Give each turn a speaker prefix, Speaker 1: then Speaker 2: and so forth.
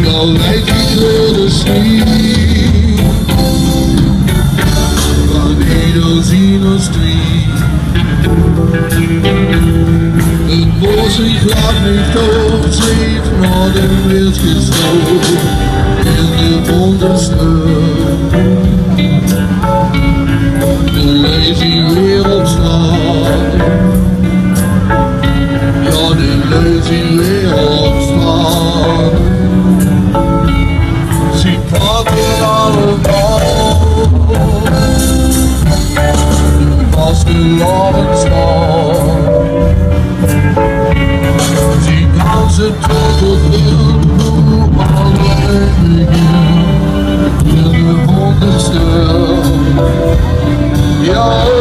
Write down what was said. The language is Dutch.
Speaker 1: Jouw lijf die wilde schiet van Edelsino Street. Het bos lag niet op, zweeft naar de wild gestoken in de wonderslucht. De lazy wereld slaat, ja de lazy wereld slaat. Ze pakken allemaal, als de loven staan. Ze dansen tot het heel alleen begin, in de wonderslucht. Ja.